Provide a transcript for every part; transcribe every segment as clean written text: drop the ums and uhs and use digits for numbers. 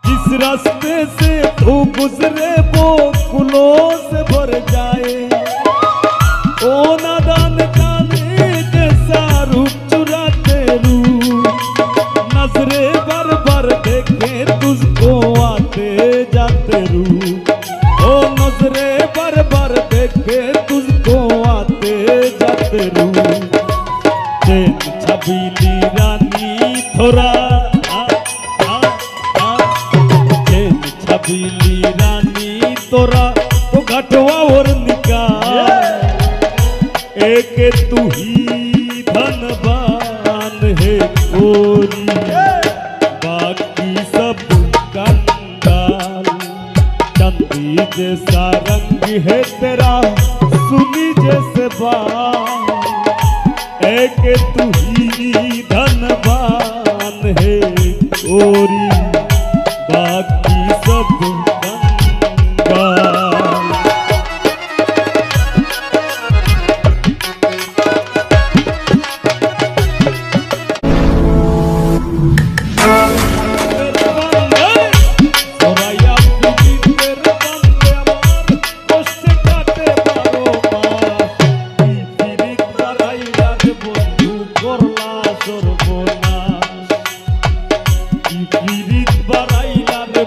जिस रास्ते से तू गुजरे वो गुलों से भर जाए। ओ नादान जाने जैसा रूप चुराते रू, नजरे बार बार देखे तुझको आते जाते रू। ओ नजरे बार बार देखे तुझको आते जाते रू। चैन छबीली रानी थोड़ा छबीली रानी तोरा तो घटवा और निकाल। एक तू ही धनवान है गोरी, बाकी सब कंगाल। चांदी जैसा रंग है तेरा, सुनी जैसे बाल। एक तू ही धनवान है गोरी, बाकी सब कंगाल।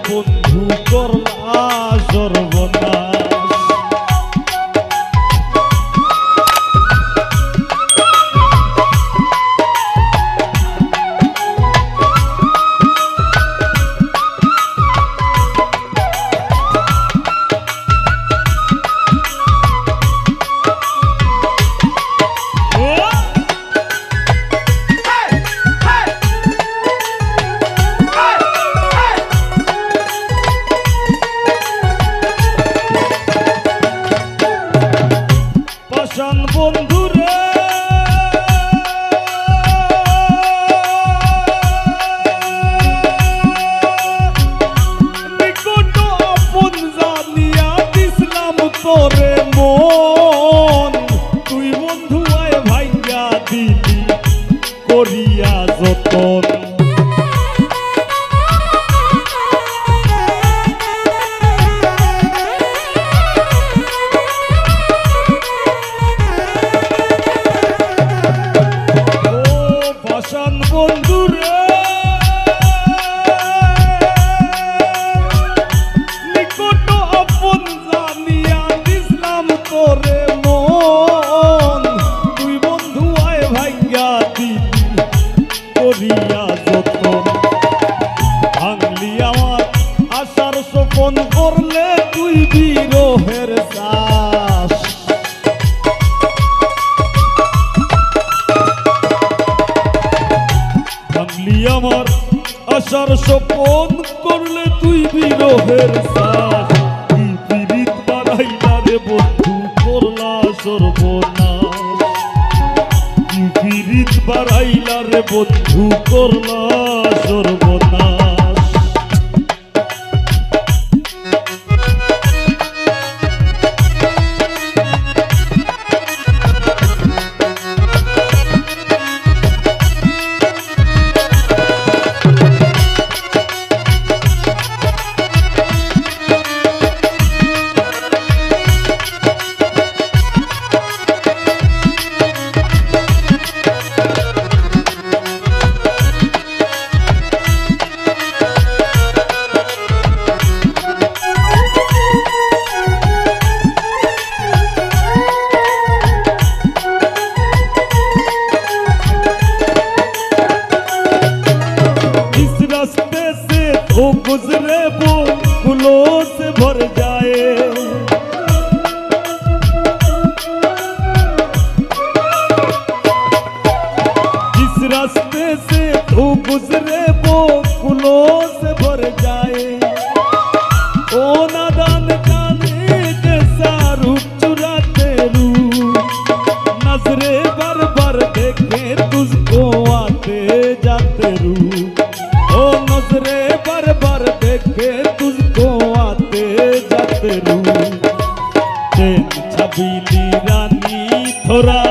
বন্ধু করলা সর্বনাশ। বন্ধুরে নিকট আপন জানিয়া দিসলাম তোরে মন। তুই বন্ধু আয় ভাইয়া দিলি করিয়া যতন। বন্ধুরে নিকট আপন জানিয়া দিসলাম তোরে মন। তুই বন্ধু আয় ভাইয়া দিলি করিয়া যতন। ভাঙলি আমার আশার স্বপন, করলে তুই বিরহের শ্বাস। আমার আশার স্বপন, করলে তুই বিরহের শ্বাস। কি পীড়িত বাড়াইলা রে বন্ধু করলা সর্বনাশ। কি পীড়িত বাড়াইলা রে বন্ধু করলা সর্বনাশ। वो गुजरे वो फूलों से भर जाए। जिस रास्ते से तू गुजरे वो फूलों से भर जाए। ओ नादान जाने जैसा रूप चुराते रू, नजरे बार बार देखे तुझको आते जाते रू। ओ नजरे बार बार देखे तुझको आते जाते रू। चैन छबीली रानी थोड़ा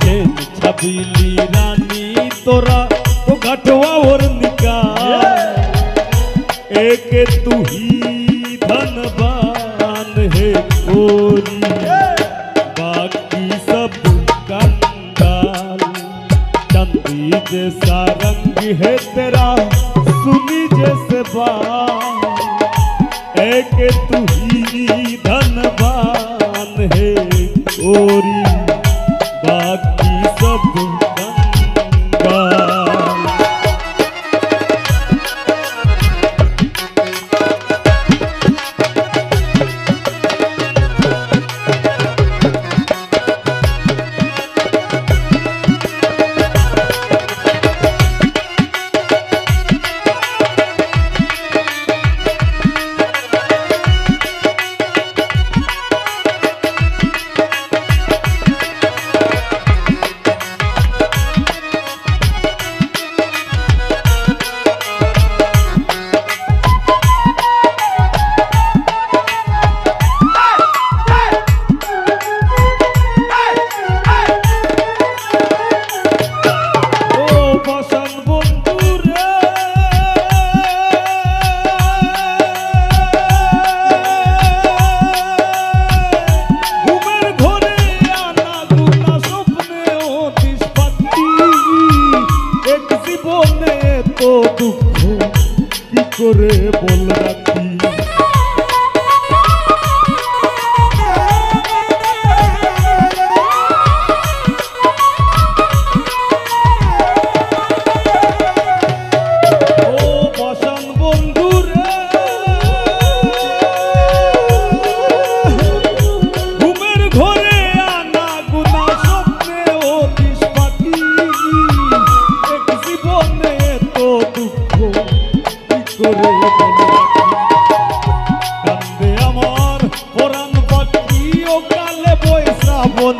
चैन छबीली रानी तोरा तो घटवा और निकाल। तू ही धनवान है गोरी, बाकी सब कंगाल। चांदी जैसा रंग है तेरा, सुनी जैसे बाल, एक तू ही धनवान है गोरी, बाकी सब कंगाल। তো দুঃখ কি করে বল রাখি, ও বসন বন্ধু রে, ঘুমের ঘরে আনা গুনা স্বপ্নে অতিশ পাখি, এক জীবনে তো দুঃখ কি করে বল রাখি। কান্দে আমার পরাণ পাখি ও কালে বই শ্রাবণ।